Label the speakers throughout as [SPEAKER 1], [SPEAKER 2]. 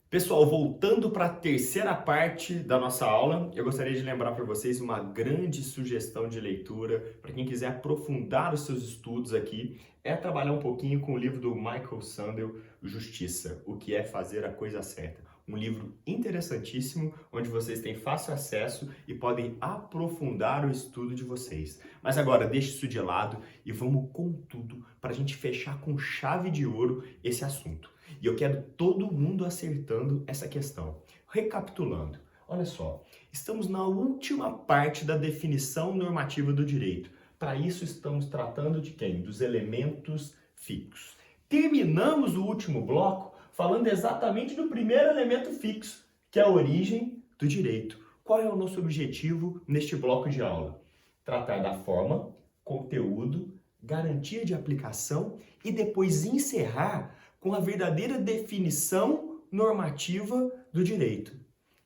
[SPEAKER 1] Pessoal, voltando para a terceira parte da nossa aula, eu gostaria de lembrar para vocês uma grande sugestão de leitura para quem quiser aprofundar os seus estudos aqui, é trabalhar um pouquinho com o livro do Michael Sandel, Justiça, o que é fazer a coisa certa. Um livro interessantíssimo, onde vocês têm fácil acesso e podem aprofundar o estudo de vocês. Mas agora, deixe isso de lado e vamos com tudo para a gente fechar com chave de ouro esse assunto. E eu quero todo mundo acertando essa questão. Recapitulando, olha só, estamos na última parte da definição normativa do direito. Para isso, estamos tratando de quem? Dos elementos fixos. Terminamos o último bloco falando exatamente do primeiro elemento fixo, que é a origem do direito. Qual é o nosso objetivo neste bloco de aula? Tratar da forma, conteúdo, garantia de aplicação e depois encerrar com a verdadeira definição normativa do direito.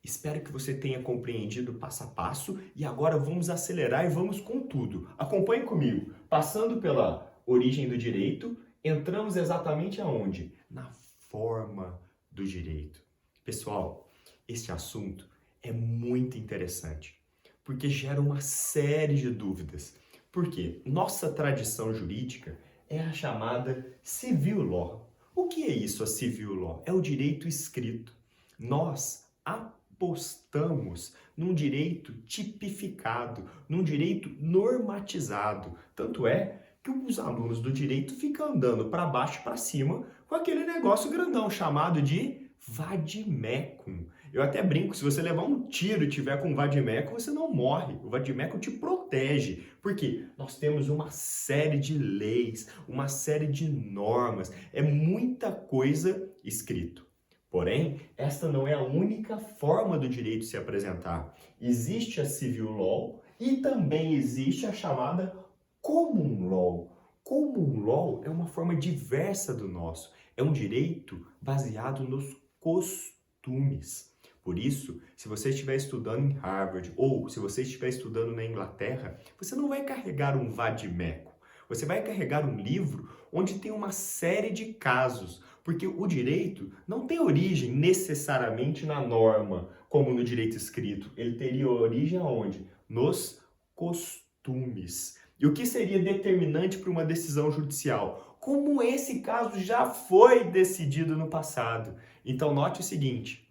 [SPEAKER 1] Espero que você tenha compreendido passo a passo e agora vamos acelerar e vamos com tudo. Acompanhe comigo. Passando pela origem do direito, entramos exatamente aonde? Na forma do direito. Pessoal, este assunto é muito interessante porque gera uma série de dúvidas. Por quê? Nossa tradição jurídica é a chamada civil law. O que é isso, a civil law? É o direito escrito. Nós apostamos num direito tipificado, num direito normatizado. Tanto é que os alunos do direito ficam andando para baixo e para cima com aquele negócio grandão chamado de vade-mecum. Eu até brinco, se você levar um tiro e tiver com vade-mecum, você não morre. O vade-mecum te protege. Porque nós temos uma série de leis, uma série de normas, é muita coisa escrito. Porém, esta não é a única forma do direito se apresentar. Existe a civil law e também existe a chamada common law. Common law é uma forma diversa do nosso. É um direito baseado nos costumes. Por isso, se você estiver estudando em Harvard ou se você estiver estudando na Inglaterra, você não vai carregar um vade-mecum. Você vai carregar um livro onde tem uma série de casos, porque o direito não tem origem necessariamente na norma, como no direito escrito. Ele teria origem aonde? Nos costumes. E o que seria determinante para uma decisão judicial? Como esse caso já foi decidido no passado. Então, note o seguinte.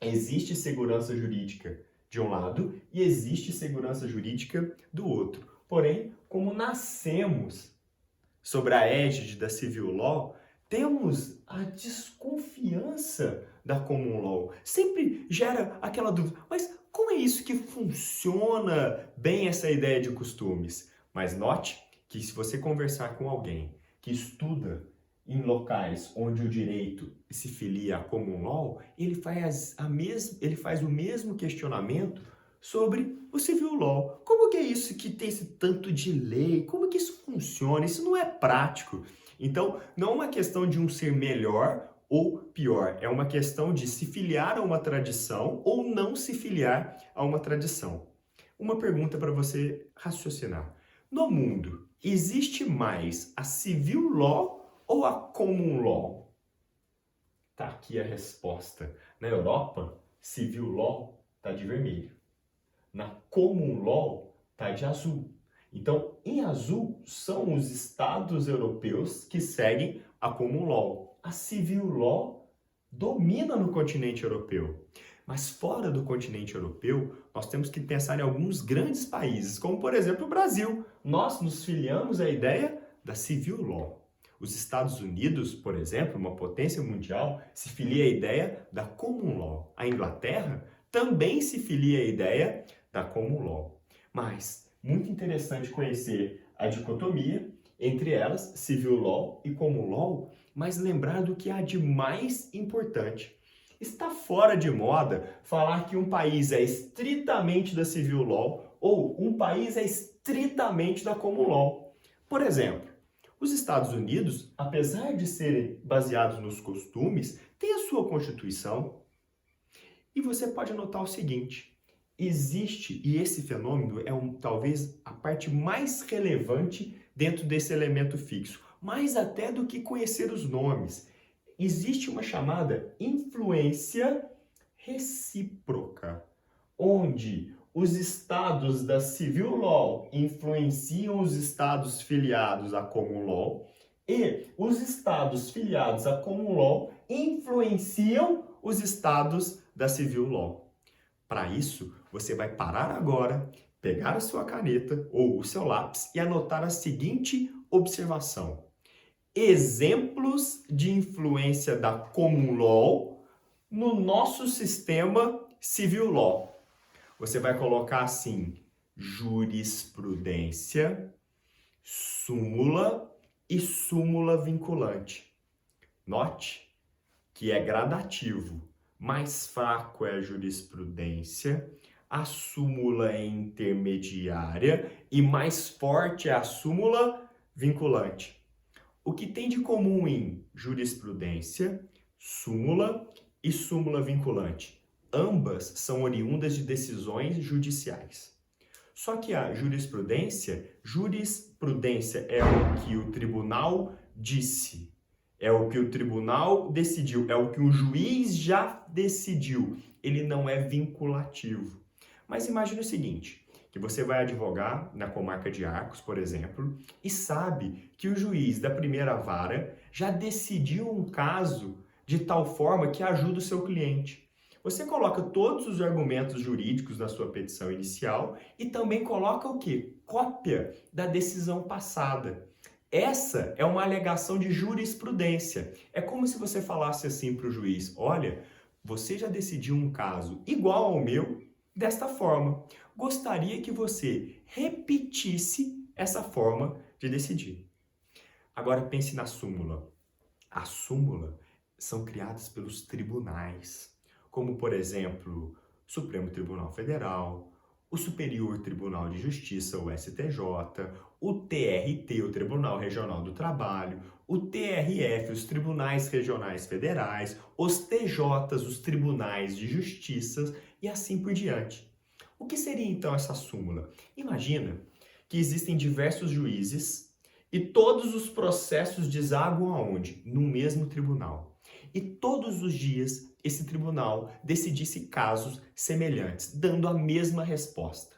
[SPEAKER 1] Existe segurança jurídica de um lado e existe segurança jurídica do outro. Porém, como nascemos sobre a égide da civil law, temos a desconfiança da common law. Sempre gera aquela dúvida, mas como é isso que funciona bem essa ideia de costumes? Mas note que se você conversar com alguém que estuda em locais onde o direito se filia à common law, ele faz o mesmo questionamento sobre o civil law. Como que é isso que tem esse tanto de lei? Como que isso funciona? Isso não é prático. Então, não é uma questão de um ser melhor ou pior, é uma questão de se filiar a uma tradição ou não se filiar a uma tradição. Uma pergunta para você raciocinar. No mundo, existe mais a civil law ou a common law? Tá aqui a resposta. Na Europa, civil law tá de vermelho. Na common law tá de azul. Então, em azul são os estados europeus que seguem a common law. A civil law domina no continente europeu. Mas fora do continente europeu, nós temos que pensar em alguns grandes países, como por exemplo o Brasil. Nós nos filiamos à ideia da civil law. Os Estados Unidos, por exemplo, uma potência mundial, se filia à ideia da common law. A Inglaterra também se filia à ideia da common law. Mas, muito interessante conhecer a dicotomia entre elas, civil law e common law, mas lembrar do que há de mais importante. Está fora de moda falar que um país é estritamente da civil law ou um país é estritamente da common law. Por exemplo, os Estados Unidos, apesar de serem baseados nos costumes, têm a sua Constituição. E você pode notar o seguinte, existe, e esse fenômeno é talvez a parte mais relevante dentro desse elemento fixo, mais até do que conhecer os nomes. existe uma chamada influência recíproca, onde os estados da Civil Law influenciam os estados filiados à Common Law e os estados filiados à Common Law influenciam os estados da Civil Law. Para isso, você vai parar agora, pegar a sua caneta ou o seu lápis e anotar a seguinte observação: exemplos de influência da Common Law no nosso sistema Civil Law. Você vai colocar assim: jurisprudência, súmula e súmula vinculante. Note que é gradativo. Mais fraco é a jurisprudência, a súmula é intermediária e mais forte é a súmula vinculante. O que tem de comum em jurisprudência, súmula e súmula vinculante? Ambas são oriundas de decisões judiciais. Só que a jurisprudência é o que o tribunal disse, é o que o tribunal decidiu, é o que o juiz já decidiu. Ele não é vinculativo. Mas imagine o seguinte, que você vai advogar na comarca de Arcos, por exemplo, e sabe que o juiz da primeira vara já decidiu um caso de tal forma que ajuda o seu cliente. Você coloca todos os argumentos jurídicos na sua petição inicial e também coloca o quê? Cópia da decisão passada. Essa é uma alegação de jurisprudência. É como se você falasse assim para o juiz: olha, você já decidiu um caso igual ao meu desta forma. Gostaria que você repetisse essa forma de decidir. Agora pense na súmula. A súmula são criadas pelos tribunais, como por exemplo, o Supremo Tribunal Federal, o Superior Tribunal de Justiça, o STJ, o TRT, o Tribunal Regional do Trabalho, o TRF, os Tribunais Regionais Federais, os TJs, os Tribunais de Justiça e assim por diante. O que seria então essa súmula? Imagina que existem diversos juízes e todos os processos desaguam aonde? No mesmo tribunal. E todos os dias esse tribunal decidisse casos semelhantes, dando a mesma resposta.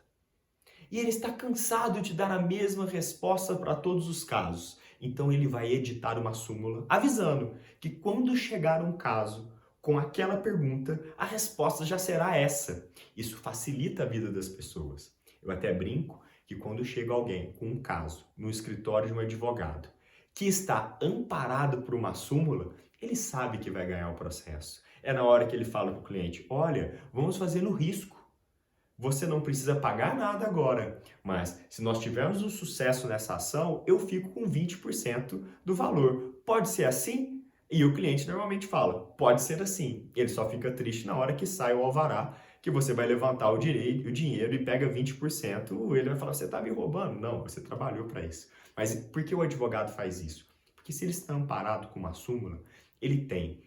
[SPEAKER 1] E ele está cansado de dar a mesma resposta para todos os casos. Então ele vai editar uma súmula avisando que quando chegar um caso com aquela pergunta, a resposta já será essa. Isso facilita a vida das pessoas. Eu até brinco que quando chega alguém com um caso no escritório de um advogado que está amparado por uma súmula, ele sabe que vai ganhar o processo. É na hora que ele fala para o cliente: olha, vamos fazer no risco. Você não precisa pagar nada agora, mas se nós tivermos um sucesso nessa ação, eu fico com 20% do valor. Pode ser assim? E o cliente normalmente fala: pode ser assim. Ele só fica triste na hora que sai o alvará, que você vai levantar o dinheiro e pega 20%, ele vai falar: você está me roubando? Não, você trabalhou para isso. Mas por que o advogado faz isso? Porque se ele está amparado com uma súmula, ele tem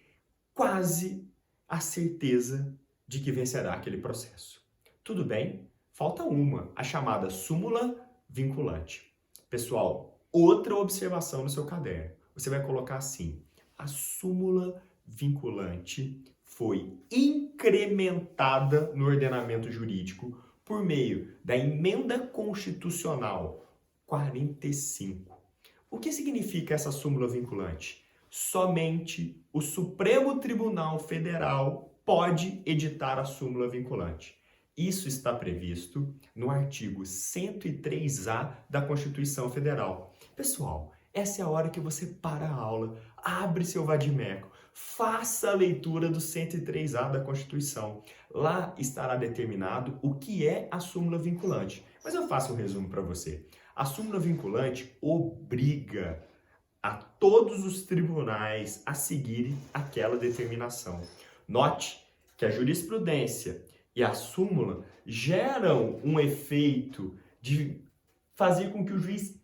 [SPEAKER 1] quase a certeza de que vencerá aquele processo. Tudo bem? Falta uma, a chamada súmula vinculante. Pessoal, outra observação no seu caderno. Você vai colocar assim: a súmula vinculante foi incrementada no ordenamento jurídico por meio da emenda constitucional 45. O que significa essa súmula vinculante? Somente o Supremo Tribunal Federal pode editar a súmula vinculante. Isso está previsto no artigo 103A da Constituição Federal. Pessoal, essa é a hora que você para a aula, abre seu vadimeco, faça a leitura do 103A da Constituição. Lá estará determinado o que é a súmula vinculante. Mas eu faço um resumo para você. A súmula vinculante obriga a todos os tribunais a seguirem aquela determinação. Note que a jurisprudência e a súmula geram um efeito de fazer com que o juiz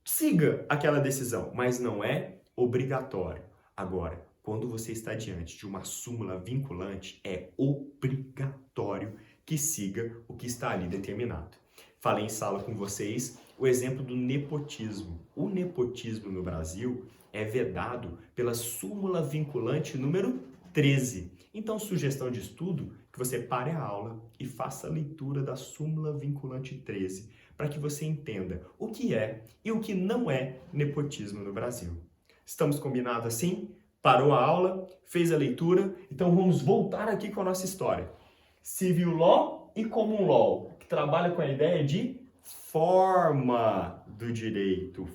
[SPEAKER 1] siga aquela decisão, mas não é obrigatório. Agora, quando você está diante de uma súmula vinculante, é obrigatório que siga o que está ali determinado. falei em sala com vocês o exemplo do nepotismo. O nepotismo no Brasil é vedado pela súmula vinculante número 13. Então, sugestão de estudo, que você pare a aula e faça a leitura da súmula vinculante 13, para que você entenda o que é e o que não é nepotismo no Brasil. Estamos combinados assim? Parou a aula, fez a leitura, então vamos voltar aqui com a nossa história. Civil Law e Common Law, que trabalha com a ideia de forma do direito,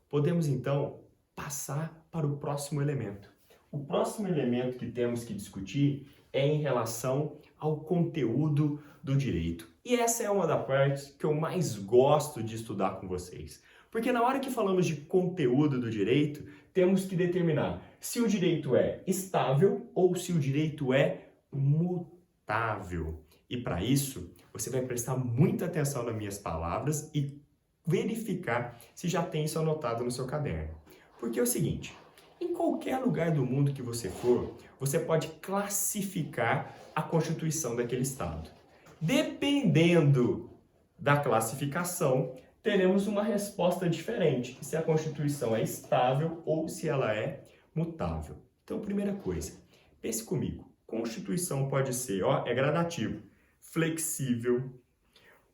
[SPEAKER 1] Podemos então passar para o próximo elemento. O próximo elemento que temos que discutir é em relação ao conteúdo do direito. E essa é uma das partes que eu mais gosto de estudar com vocês. Porque na hora que falamos de conteúdo do direito, temos que determinar se o direito é estável ou se o direito é mutável. E para isso, você vai prestar muita atenção nas minhas palavras e verificar se já tem isso anotado no seu caderno. Porque é o seguinte, em qualquer lugar do mundo que você for, você pode classificar a Constituição daquele Estado. Dependendo da classificação, teremos uma resposta diferente, se a Constituição é estável ou se ela é mutável. Então, primeira coisa, pense comigo, Constituição pode ser, é gradativo, flexível,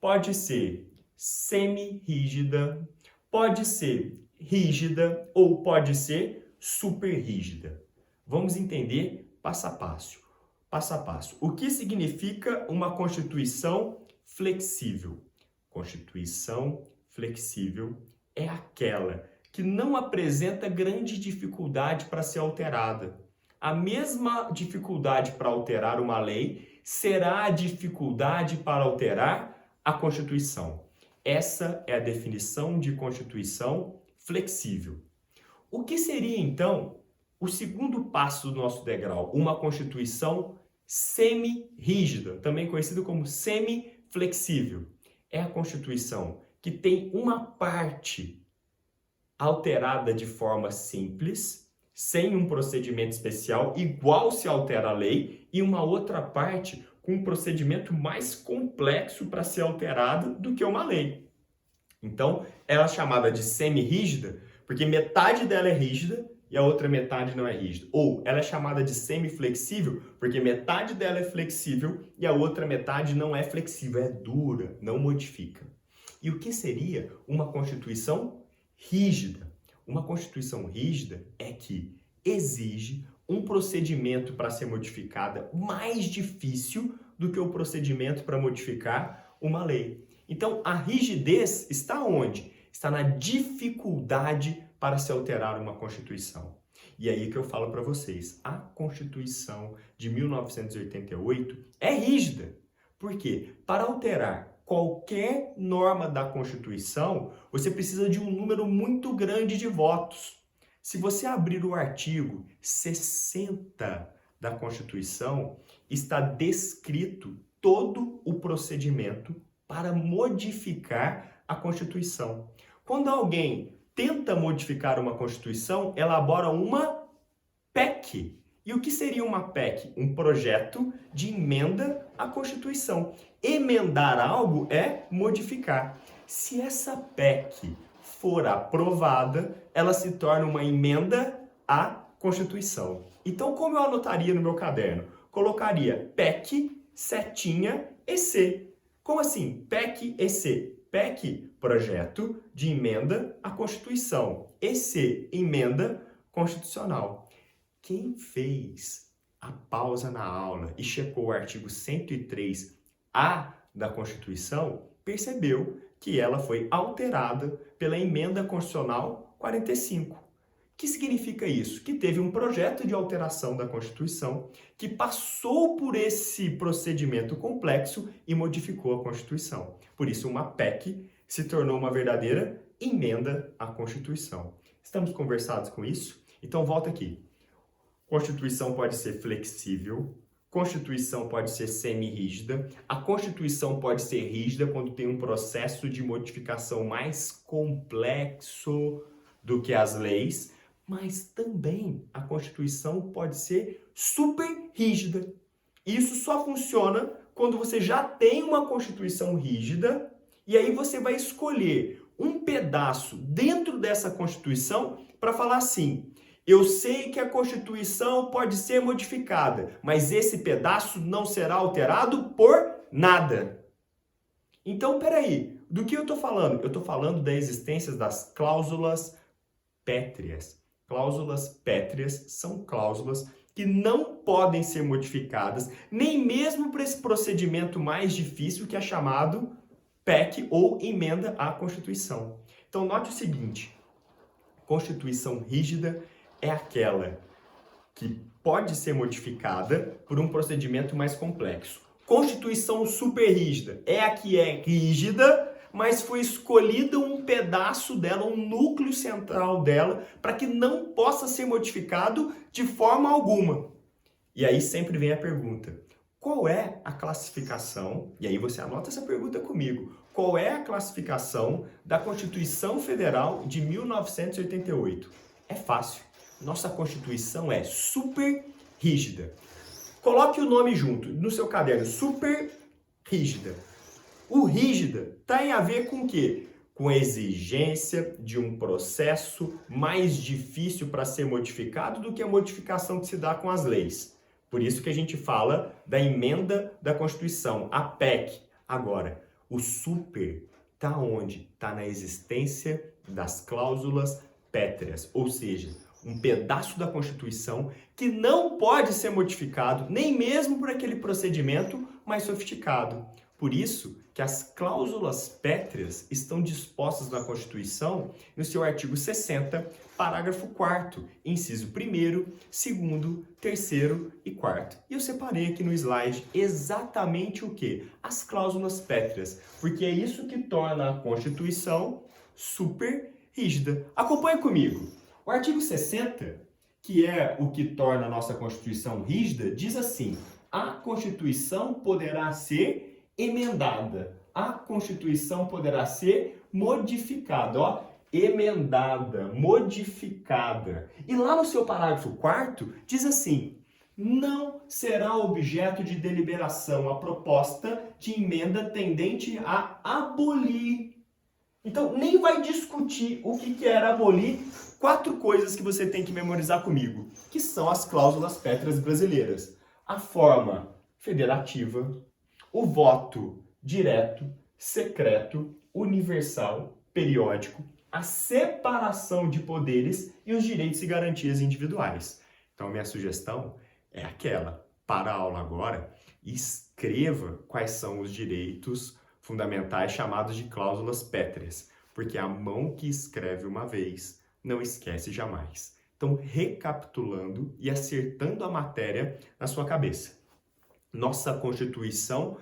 [SPEAKER 1] pode ser semi-rígida, pode ser rígida ou pode ser super rígida. Vamos entender passo a passo. Passo a passo. O que significa uma Constituição flexível? Constituição flexível é aquela que não apresenta grande dificuldade para ser alterada. A mesma dificuldade para alterar uma lei será a dificuldade para alterar a Constituição. Essa é a definição de Constituição flexível. O que seria, então, o segundo passo do nosso degrau? Uma Constituição semi-rígida, também conhecida como semi-flexível. É a Constituição que tem uma parte alterada de forma simples, sem um procedimento especial, igual se altera a lei, e uma outra parte com um procedimento mais complexo para ser alterado do que uma lei. Então, ela é chamada de semi-rígida, porque metade dela é rígida e a outra metade não é rígida. Ou ela é chamada de semi-flexível, porque metade dela é flexível e a outra metade não é flexível, é dura, não modifica. E o que seria uma Constituição rígida? Uma Constituição rígida é que exige um procedimento para ser modificada mais difícil do que o procedimento para modificar uma lei. Então, a rigidez está onde? Está na dificuldade para se alterar uma Constituição. E aí que eu falo para vocês, a Constituição de 1988 é rígida. Por quê? Para alterar qualquer norma da Constituição, você precisa de um número muito grande de votos. Se você abrir o artigo 60 da Constituição, está descrito todo o procedimento para modificar a Constituição. Quando alguém tenta modificar uma Constituição, elabora uma PEC. E o que seria uma PEC? Um projeto de emenda à Constituição. Emendar algo é modificar. Se essa PEC for aprovada, ela se torna uma emenda à Constituição. Então, como eu anotaria no meu caderno? Colocaria PEC, setinha, EC. Como assim? PEC, EC. PEC, projeto de emenda à Constituição. EC, emenda constitucional. Quem fez a pausa na aula e checou o artigo 103A da Constituição, percebeu que ela foi alterada pela emenda constitucional 45. O que significa isso? Que teve um projeto de alteração da Constituição que passou por esse procedimento complexo e modificou a Constituição. Por isso, uma PEC se tornou uma verdadeira emenda à Constituição. Estamos conversados com isso? Então, volta aqui. Constituição pode ser flexível, Constituição pode ser semi-rígida, a Constituição pode ser rígida quando tem um processo de modificação mais complexo do que as leis, mas também a Constituição pode ser super rígida. Isso só funciona quando você já tem uma Constituição rígida e aí você vai escolher um pedaço dentro dessa Constituição para falar assim: eu sei que a Constituição pode ser modificada, mas esse pedaço não será alterado por nada. Então, peraí, do que eu estou falando? Eu estou falando da existência das cláusulas pétreas. Cláusulas pétreas são cláusulas que não podem ser modificadas, nem mesmo para esse procedimento mais difícil que é chamado PEC ou emenda à Constituição. Então, note o seguinte: Constituição rígida é aquela que pode ser modificada por um procedimento mais complexo. Constituição super rígida é a que é rígida, mas foi escolhido um pedaço dela, um núcleo central dela, para que não possa ser modificado de forma alguma. E aí sempre vem a pergunta: qual é a classificação? E aí você anota essa pergunta comigo. Qual é a classificação da Constituição Federal de 1988? É fácil. Nossa Constituição é super rígida. Coloque o nome junto no seu caderno, super rígida. O rígida tem a ver com o quê? Com a exigência de um processo mais difícil para ser modificado do que a modificação que se dá com as leis. Por isso que a gente fala da emenda da Constituição, a PEC. Agora, o super está onde? Está na existência das cláusulas pétreas, ou seja, um pedaço da Constituição que não pode ser modificado, nem mesmo por aquele procedimento mais sofisticado. Por isso que as cláusulas pétreas estão dispostas na Constituição no seu artigo 60, parágrafo 4º, inciso 1º, 2º, 3º e 4º. E eu separei aqui no slide exatamente o que? As cláusulas pétreas, porque é isso que torna a Constituição super rígida. Acompanhe comigo. O artigo 60, que é o que torna a nossa Constituição rígida, diz assim: a Constituição poderá ser emendada, a Constituição poderá ser modificada, ó, emendada, modificada. E lá no seu parágrafo 4º diz assim: não será objeto de deliberação a proposta de emenda tendente a abolir. Então, nem vai discutir o que era abolir. 4 coisas que você tem que memorizar comigo, que são as cláusulas pétreas brasileiras: a forma federativa, o voto direto, secreto, universal, periódico, a separação de poderes e os direitos e garantias individuais. Então, minha sugestão é aquela: para a aula agora, escreva quais são os direitos fundamentais chamados de cláusulas pétreas, porque a mão que escreve uma vez não esquece jamais. Então, recapitulando e acertando a matéria na sua cabeça. Nossa Constituição,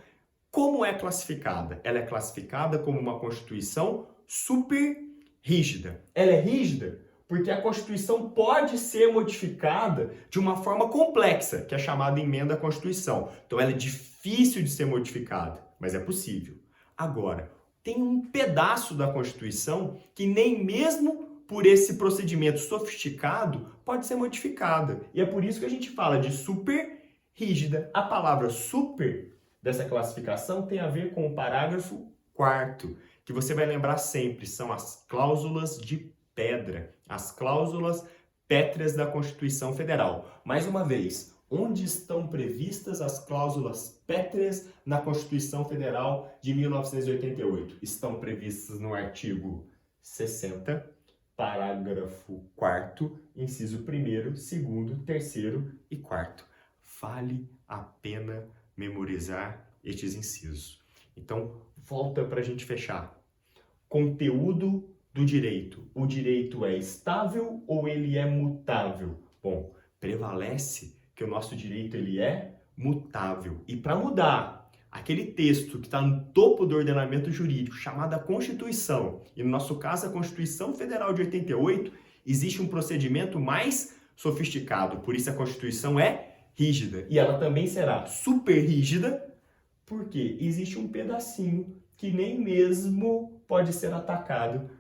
[SPEAKER 1] como é classificada? Ela é classificada como uma Constituição super rígida. Ela é rígida porque a Constituição pode ser modificada de uma forma complexa, que é chamada emenda à Constituição. Então, ela é difícil de ser modificada, mas é possível. Agora, tem um pedaço da Constituição que nem mesmo por esse procedimento sofisticado pode ser modificada. E é por isso que a gente fala de super rígida. A palavra super dessa classificação tem a ver com o parágrafo 4º, que você vai lembrar sempre, são as cláusulas de pedra, as cláusulas pétreas da Constituição Federal. Mais uma vez, onde estão previstas as cláusulas pétreas na Constituição Federal de 1988? Estão previstas no artigo 60, parágrafo 4º, inciso 1º, 2º, 3º e 4º. Vale a pena memorizar estes incisos. Então, volta para a gente fechar. Conteúdo do direito. O direito é estável ou ele é mutável? Bom, prevalece que o nosso direito ele é mutável. E para mudar aquele texto que está no topo do ordenamento jurídico, chamado Constituição, e no nosso caso a Constituição Federal de 88, existe um procedimento mais sofisticado. Por isso a Constituição é rígida. E ela também será super rígida, porque existe um pedacinho que nem mesmo pode ser atacado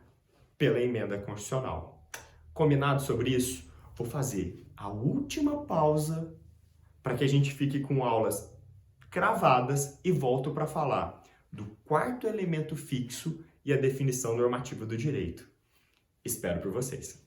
[SPEAKER 1] pela emenda constitucional. Combinado sobre isso? Vou fazer a última pausa para que a gente fique com aulas cravadas e volto para falar do quarto elemento fixo e a definição normativa do direito. Espero por vocês.